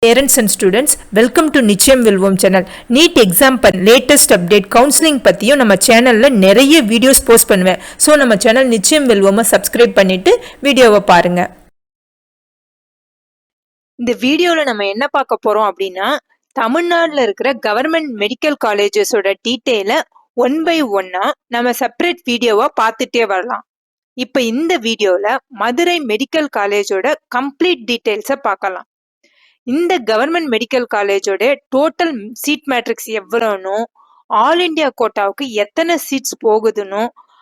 Parents and students, welcome to நிச்சயம் வெல்வோம் சேனல். NEET exam latest update counselling பற்றியும் நம்ம சேனலில் நிறைய வீடியோஸ் போஸ்ட் பண்ணுவேன். ஸோ நம்ம சேனல் நிச்சயம் வெல்வோமை சப்ஸ்கிரைப் பண்ணிவிட்டு வீடியோவை பாருங்கள். இந்த வீடியோவில் நம்ம என்ன பார்க்க போகிறோம் அப்படின்னா, தமிழ்நாட்டில் இருக்கிற கவர்மெண்ட் மெடிக்கல் காலேஜஸோட டீட்டெயிலை ஒன் பை ஒன்னாக நம்ம செப்பரேட் வீடியோவாக பார்த்துட்டே வரலாம். இப்போ இந்த வீடியோவில் மதுரை மெடிக்கல் காலேஜோட கம்ப்ளீட் டீட்டெயில்ஸை பார்க்கலாம். இந்த கவர்மெண்ட் மெடிக்கல் காலேஜோட டோட்டல் சீட் மேட்ரிக்ஸ் எவ்வளோனோ, ஆல் இண்டியா கோட்டாவுக்கு எத்தனை சீட்ஸ் போகுதுன்னு,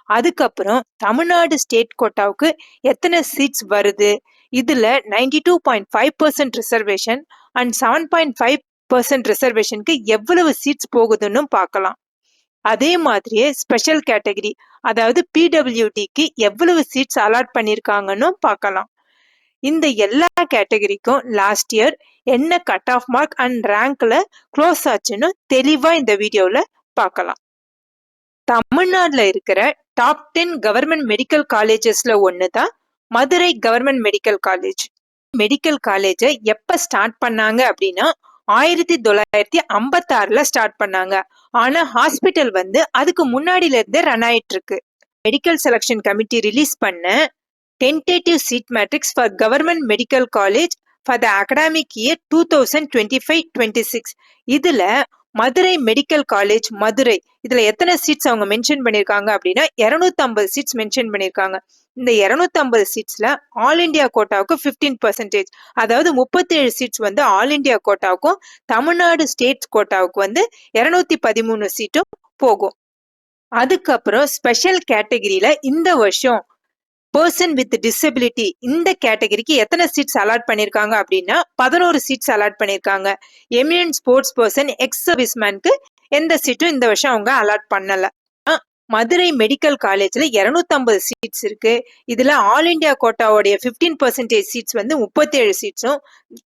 அதுக்கப்புறம் தமிழ்நாடு ஸ்டேட் கோட்டாவுக்கு எத்தனை சீட்ஸ் வருது, இதுல 92.5% ரிசர்வேஷன் அண்ட் 7.5% ரிசர்வேஷனுக்கு எவ்வளவு சீட்ஸ் போகுதுன்னு பார்க்கலாம். அதே மாதிரியே ஸ்பெஷல் கேட்டகரி அதாவது பிடபிள்யூடிக்கு எவ்வளவு சீட்ஸ் அலாட் பண்ணியிருக்காங்கன்னு பார்க்கலாம். இந்த எல்லா கேட்டகரிக்கும் லாஸ்ட் இயர் என்ன கட் ஆஃப் மார்க் அண்ட் ரேங்க்ல க்ளோஸ் ஆச்சுன்னு தெளிவா இந்த வீடியோல பார்க்கலாம். தமிழ்நாட்டில் இருக்கிற டாப் 10 கவர்மெண்ட் மெடிக்கல் காலேஜஸ்ல ஒண்ணுதான் Madurai government medical college. Medical காலேஜை எப்ப ஸ்டார்ட் பண்ணாங்க அப்படின்னா 1956ல ஸ்டார்ட் பண்ணாங்க. ஆனா ஹாஸ்பிட்டல் அதுக்கு முன்னாடில இருந்தே ரன் ஆயிட்டு இருக்கு. மெடிக்கல் செலக்ஷன் கமிட்டி ரிலீஸ் பண்ண tentative seat matrix for government medical college for the academic year 2025-26. இதுல மதுரை மெடிக்கல் காலேஜ் மதுரை இதுல எத்தனை சீட்ஸ் அவங்க மென்ஷன் பண்ணிருக்காங்க அப்படின்னா 250 சீட்ஸ் மென்ஷன் பண்ணிருக்காங்க. இந்த 250 சீட்ஸ்ல ஆல் இண்டியா கோட்டாவுக்கு 15%, அதாவது 37 சீட்ஸ் ஆல் இண்டியா கோட்டாவுக்கும் தமிழ்நாடு ஸ்டேட் கோட்டாவுக்கு 213 சீட்டும் போகும். அதுக்கப்புறம் ஸ்பெஷல் கேட்டகரியில இந்த வருஷம் பர்சன் வித் டிசபிலிட்டி இந்த கேட்டகரிக்கு எத்தனை சீட்ஸ் அலாட் பண்ணிருக்காங்க அப்படின்னா 11 சீட்ஸ் அலாட் பண்ணிருக்காங்க. எமினன்ட் ஸ்போர்ட்ஸ் பர்சன் எக்ஸ் சர்வீஸ்மேனுக்கு எந்த சீட்டும் இந்த வருஷம் அவங்க அலாட் பண்ணல. மதுரை மெடிக்கல் காலேஜ்ல 250 சீட்ஸ் இருக்கு. இதுல ஆல் இண்டியா கோட்டாவுடைய 15% சீட்ஸ் 37 சீட்ஸும்,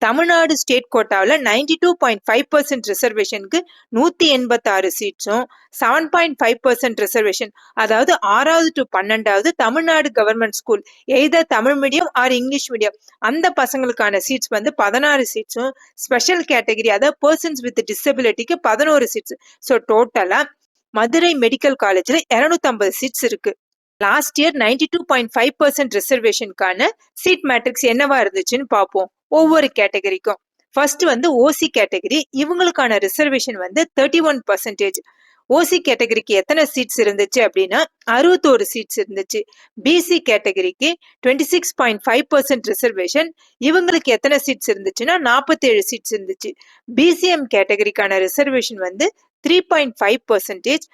தமிழ்நாடு ஸ்டேட் கோட்டாவில் 92.5% ரிசர்வேஷனுக்கு 186 சீட்ஸும், 7.5% ரிசர்வேஷன் அதாவது 6வது டு 12வது Tamil Nadu government school either Tamil medium R English medium அந்த பசங்களுக்கான சீட்ஸ் 16 சீட்ஸும், ஸ்பெஷல் கேட்டகரி அதாவது பர்சன்ஸ் வித் டிசபிலிட்டிக்கு 11 சீட்ஸ். ஸோ டோட்டலா மதுரை மெடிக்கல் காலேஜ்ல 250 சீட்ஸ் இருக்கு. லாஸ்ட் இயர் 92.5% ரிசர்வேஷனுக்கான சீட் மேட்ரிக்ஸ் என்னவா இருந்துச்சுன்னு பார்ப்போம். ஒவ்வொரு கேட்டகரிக்கும் ஃபர்ஸ்ட் ஓசி கேட்டகரி இவங்களுக்கான ரிசர்வேஷன் 31%. ஓசி கேட்டகரிக்கு எத்தனை சீட்ஸ் இருந்துச்சு அப்படின்னா 61 சீட்ஸ் இருந்துச்சு. பிசி கேட்டகரிக்கு 26.5% ரிசர்வேஷன், இவங்களுக்கு எத்தனை சீட்ஸ் இருந்துச்சுன்னா 47 சீட்ஸ் இருந்துச்சு. பிசிஎம் கேட்டகரிக்கான ரிசர்வேஷன் 3.5%,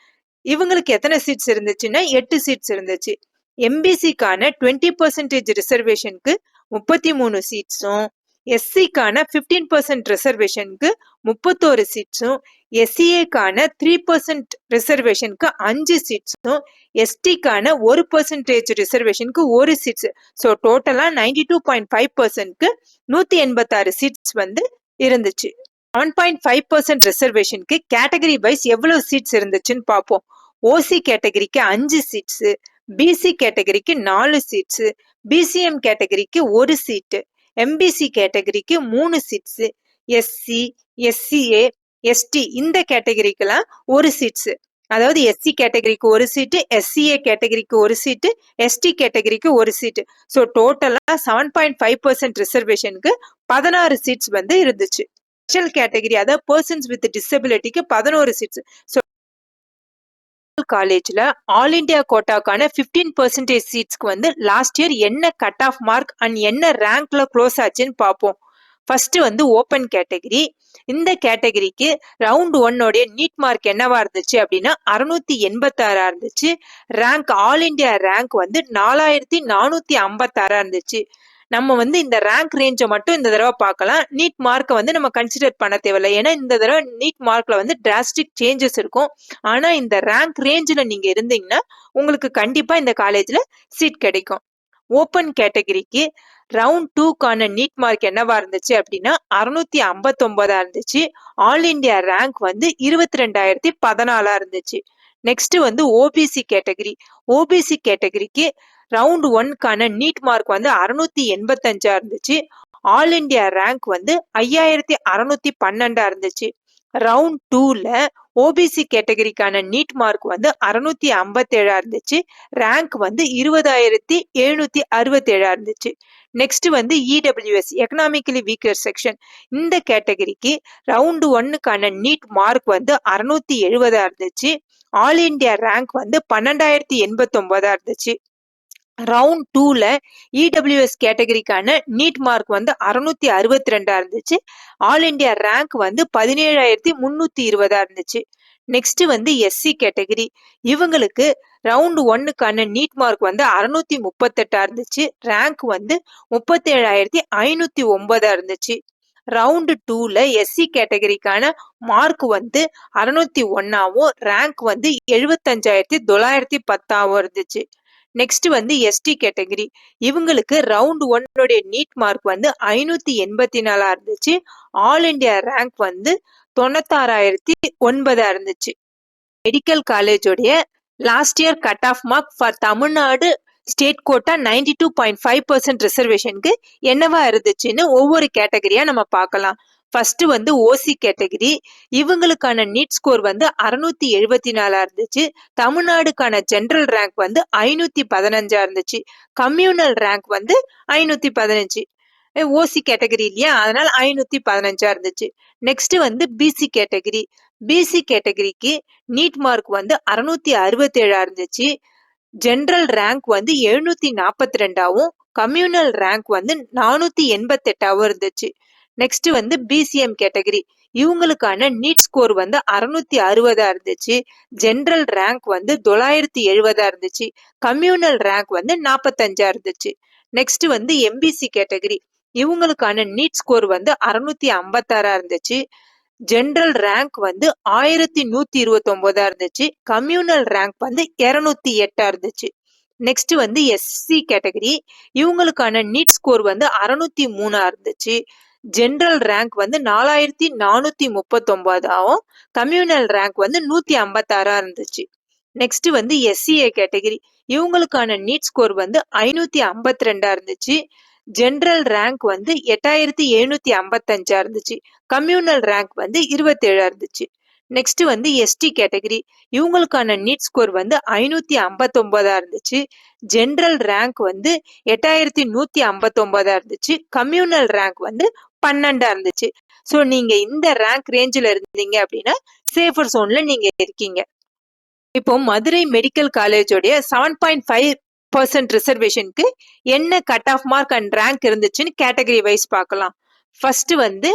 இவங்களுக்கு எத்தனை சீட்ஸ் இருந்துச்சுன்னா 8 சீட்ஸ் இருந்துச்சு. எம்பிசிக்கான 20% ரிசர்வேஷனுக்கு 33 சீட்ஸும், எஸ்சிக்கான 15% ரிசர்வேஷனுக்கு 31 சீட்ஸும், எஸ்சிஏக்கான 3% ரிசர்வேஷனுக்கு 5 சீட்ஸும், எஸ்டிக்கான 1% ரிசர்வேஷனுக்கு 1 சீட்ஸ். ஸோ டோட்டலா 92.5%க்கு 186 சீட்ஸ் இருந்துச்சு. 7.5% ரிசர்வேஷனுக்கு கேட்டகரி வைஸ் எவ்வளவு சீட்ஸ் இருந்துச்சுன்னு பார்ப்போம். ஓசி கேட்டகரிக்கு 5 சீட்ஸ், பிசி கேட்டகரிக்கு 4 சீட்ஸ், பிசிஎம் கேட்டகரிக்கு 1 சீட்டு, எம்பிசி கேட்டகரிக்கு 3 சீட்ஸ், எஸ்சி, எஸ்சிஏ, எஸ்டி இந்த கேட்டகரிக்கெல்லாம் 1 சீட்ஸ். அதாவது எஸ்சி கேட்டகரிக்கு 1 சீட்டு, எஸ்சிஏ கேட்டகரிக்கு 1 சீட்டு, எஸ்டி கேட்டகரிக்கு 1 சீட்டு. ஸோ டோட்டலா 7.5% ரிசர்வேஷனுக்கு 16 சீட்ஸ் இருந்துச்சு. ஸ்பெஷல் கேட்டகரி அதாவது பர்சன்ஸ் வித் டிசபிலிட்டிக்கு 11 சீட்ஸ். ஸோ காலேஜ்ல ஆல் இண்டியா கோட்டாக்கான 15% சீட்ஸ்க்கு லாஸ்ட் இயர் என்ன கட் ஆஃப் மார்க் அண்ட் என்ன ரேங்க்ல க்ளோஸ் ஆச்சுன்னு பார்ப்போம். First open category. இந்த கேட்டகரிக்கு ரவுண்ட் 1 நீட் மார்க் என்னவா இருந்துச்சு அப்படின்னா 686 இருந்துச்சு. ரேங்க் ஆல் இண்டியா ரேங்க் 4456 இருந்துச்சு. நம்ம இந்த ரேங்க் ரேஞ்சை மட்டும் இந்த தடவை பார்க்கலாம். நீட் மார்க்கை நம்ம கன்சிடர் பண்ண தேவையில்லை. ஏன்னா இந்த தடவை நீட் மார்க்ல டிராஸ்டிக் சேஞ்சஸ் இருக்கும். ஆனா இந்த ரேங்க் ரேஞ்சில் நீங்க இருந்தீங்கன்னா உங்களுக்கு கண்டிப்பா இந்த காலேஜ்ல சீட் கிடைக்கும். ஓப்பன் கேட்டகரிக்கு ரவுண்ட் 2க்கான நீட் மார்க் என்னவா இருந்துச்சு அப்படின்னா 659 இருந்துச்சு. ஆல் இண்டியா ரேங்க் 22,014 இருந்துச்சு. Next OBC category. ஓபிசி கேட்டகரிக்கு ரவுண்ட் 1க்கான நீட் மார்க் 685 இருந்துச்சு. ஆல் இந்தியா ரேங்க் வந்து 5612 இருந்துச்சு. ரவுண்ட் 2ல ஓபிசி கேட்டகரிக்கான நீட் மார்க் வந்து 657 இருந்துச்சு. ரேங்க் வந்து 20,767 இருந்துச்சு. நெக்ஸ்ட் வந்து இடபிள்யூஎஸ் எக்கனாமிக்கலி வீக்கர் செக்ஷன். இந்த கேட்டகரிக்கு ரவுண்ட் 1க்கான நீட் மார்க் வந்து 670 இருந்துச்சு. ஆல் இந்தியா ரேங்க் வந்து 12,089 இருந்துச்சு. ரவுண்ட் 2ல இடபிள்யூஎஸ் கேட்டகரிக்கான நீட் மார்க் வந்து 662 இருந்துச்சு. ஆல் இந்தியா ரேங்க் வந்து 17,320 இருந்துச்சு. நெக்ஸ்ட் வந்து எஸ்சி கேட்டகரி. இவங்களுக்கு ரவுண்ட் 1க்கான நீட் மார்க் வந்து 638 இருந்துச்சு. ரேங்க் வந்து 37,509 இருந்துச்சு. ரவுண்ட் 2ல எஸ்சி கேட்டகரிக்கான மார்க் வந்து 601ஆவும் ரேங்க் வந்து 75,910 இருந்துச்சு. நெக்ஸ்ட் வந்து எஸ்டி கேட்டகரி. இவங்களுக்கு ரவுண்ட் 1 நீட் மார்க் வந்து 584 இருந்துச்சு. ஆல் இந்தியா ரேங்க் வந்து 96,009 இருந்துச்சு. மெடிக்கல் காலேஜோடைய last year cut off mark for Tamil Nadu state quota 92.5% ரிசர்வேஷனுக்கு என்னவா இருந்துச்சுன்னு ஒவ்வொரு கேட்டகரியா நம்ம பார்க்கலாம். ஃபர்ஸ்ட் வந்து ஓசி கேட்டகரி. இவங்களுக்கான நீட் ஸ்கோர் வந்து 674 இருந்துச்சு. தமிழ்நாடுக்கான ஜெனரல் ரேங்க் வந்து 515 இருந்துச்சு. கம்யூனல் ரேங்க் வந்து 515. ஓசி கேட்டகரி இல்லையா, அதனால 515 இருந்துச்சு. நெக்ஸ்ட் வந்து பிசி கேட்டகரி. பிசி கேட்டகரிக்கு நீட் மார்க் வந்து 667 இருந்துச்சு. ஜெனரல் ரேங்க் வந்து 742ஆவும் கம்யூனல் ரேங்க் வந்து 488ஆவும் இருந்துச்சு. நெக்ஸ்ட் வந்து பிசிஎம் கேட்டகரி. இவங்களுக்கான நீட் ஸ்கோர் வந்து 660 இருந்துச்சு. ஜெனரல் ரேங்க் வந்து 970 இருந்துச்சு. கம்யூனல் ரேங்க் வந்து 45 இருந்துச்சு. நெக்ஸ்ட் வந்து எம்பிசி கேட்டகரி. இவங்களுக்கான நீட் ஸ்கோர் வந்து 656 இருந்துச்சு. ஜெனரல் ரேங்க் வந்து 1129 இருந்துச்சு. கம்யூனல் ரேங்க் வந்து 208 இருந்துச்சு. நெக்ஸ்ட் வந்து எஸ்சி கேட்டகரி. இவங்களுக்கான நீட் ஸ்கோர் வந்து 603 இருந்துச்சு. ஜெனரல் ரேங்க் வந்து 4439ஆவும் கம்யூனல் ரேங்க் வந்து 156 இருந்துச்சு. நெக்ஸ்ட் வந்து எஸ்சிஏ கேட்டகரி. இவங்களுக்கான நீட் ஸ்கோர் வந்து 552 இருந்துச்சு. ஜெனரல் ரேங்க் வந்து 8755 இருந்துச்சு. கம்யூனல் ரேங்க் வந்து 27 இருந்துச்சு. நெக்ஸ்ட் வந்து எஸ்டி கேட்டகரி. இவங்களுக்கான நீட் ஸ்கோர் வந்து 559 இருந்துச்சு. ஜெனரல் ரேங்க் வந்து 8159 இருந்துச்சு. கம்யூனல் ரேங்க் வந்து 12 இருந்துச்சு. ஸோ நீங்க இந்த ரேங்க் ரேஞ்சில் இருந்தீங்க அப்படின்னா சேஃபர் சோன்ல நீங்க இருக்கீங்க. இப்போ மதுரை மெடிக்கல் காலேஜோடைய 7.5% ரிசர்வேஷனுக்கு என்ன cut off mark and rank இருந்துச்சுன்னு கேட்டகரி வைஸ் பார்க்கலாம். ஃபர்ஸ்ட் வந்து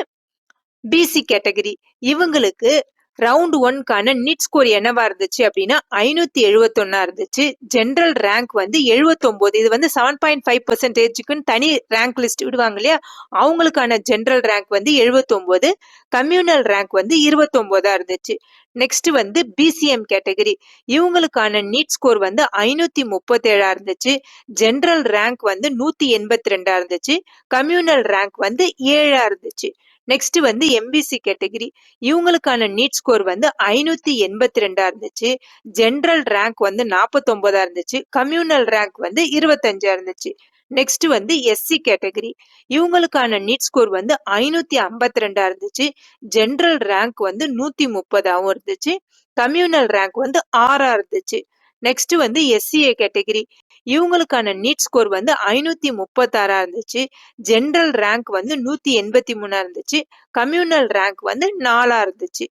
பிசி கேட்டகரி. இவங்களுக்கு ரவுண்ட் 1க்கான நீட் ஸ்கோர் என்னவா இருந்துச்சு அப்படின்னா 571 இருந்துச்சு. ஜெனரல் ரேங்க் வந்து 79. இது வந்து 7.5%க்குன்னு தனி ரேங்க் லிஸ்ட் விடுவாங்க இல்லையா, அவங்களுக்கான ஜெனரல் ரேங்க் வந்து 79. கம்யூனல் ரேங்க் வந்து 29 இருந்துச்சு. நெக்ஸ்ட் வந்து பிசிஎம் கேட்டகரி. இவங்களுக்கான நீட் ஸ்கோர் வந்து 537 இருந்துச்சு. ஜெனரல் ரேங்க் வந்து 182 இருந்துச்சு. கம்யூனல் ரேங்க் வந்து 7 இருந்துச்சு. நெக்ஸ்ட் வந்து எம்பிசி கேட்டகரி. இவங்களுக்கான நீட் ஸ்கோர் வந்து 582 இருந்துச்சு. ஜெனரல் ரேங்க் வந்து 49 இருந்துச்சு. கம்யூனல் ரேங்க் வந்து 25 இருந்துச்சு. நெக்ஸ்ட் வந்து எஸ்சி கேட்டகரி. இவங்களுக்கான நீட் ஸ்கோர் வந்து 552 இருந்துச்சு. ஜெனரல் ரேங்க் வந்து 130ஆவும் இருந்துச்சு. கம்யூனல் ரேங்க் வந்து 6 இருந்துச்சு. நெக்ஸ்ட் வந்து எஸ்சிஏ கேட்டகரி. இவங்களுக்கான நீட் ஸ்கோர் வந்து 536 இருந்துச்சு. ஜெனரல் ரேங்க் வந்து 183 இருந்துச்சு. கம்யூனல் ரேங்க் வந்து 4 இருந்துச்சு.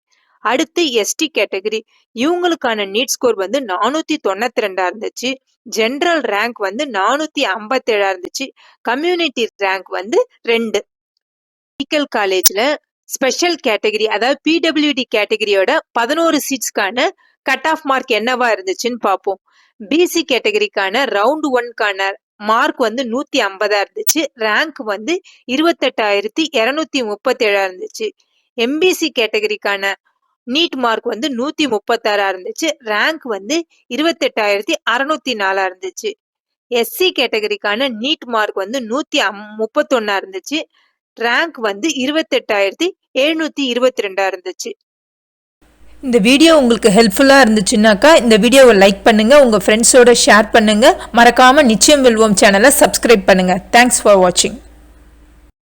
அடுத்து எஸ்டி கேட்டகரி. இவங்களுக்கான நீட் ஸ்கோர் வந்து 492 இருந்துச்சு. ஜெனரல் ரேங்க் வந்து 457 இருந்துச்சு. கம்யூனிட்டி ரேங்க் வந்து 2. மெடிக்கல் காலேஜ்ல ஸ்பெஷல் கேட்டகரி, அதாவது பிடபிள்யூடி கேட்டகரியோட 11 சீட்ஸ்க்கான கட் ஆஃப் மார்க் என்னவா இருந்துச்சுன்னு பார்ப்போம். பிசி கேட்டகரிக்கான ரவுண்ட் 1க்கான மார்க் வந்து 150 இருந்துச்சு. ரேங்க் வந்து 28,237 இருந்துச்சு. எம்பிசி கேட்டகரிக்கான நீட் மார்க் வந்து 136 இருந்துச்சு. ரேங்க் வந்து 28,604 இருந்துச்சு. எஸ்சி கேட்டகரிக்கான நீட் மார்க் வந்து 131 இருந்துச்சு. ரேங்க் வந்து 28,722 இருந்துச்சு. இந்த வீடியோ உங்களுக்கு ஹெல்ப்ஃபுல்லாக இருந்துச்சுன்னாக்கா இந்த வீடியோவை லைக் பண்ணுங்கள், உங்கள் ஃப்ரெண்ட்ஸோட ஷேர் பண்ணுங்கள். மறக்காமல் நிச்சயம் வெல்வோம் சேனலை சப்ஸ்கிரைப் பண்ணுங்கள். தேங்க்ஸ் ஃபார் வாட்சிங்.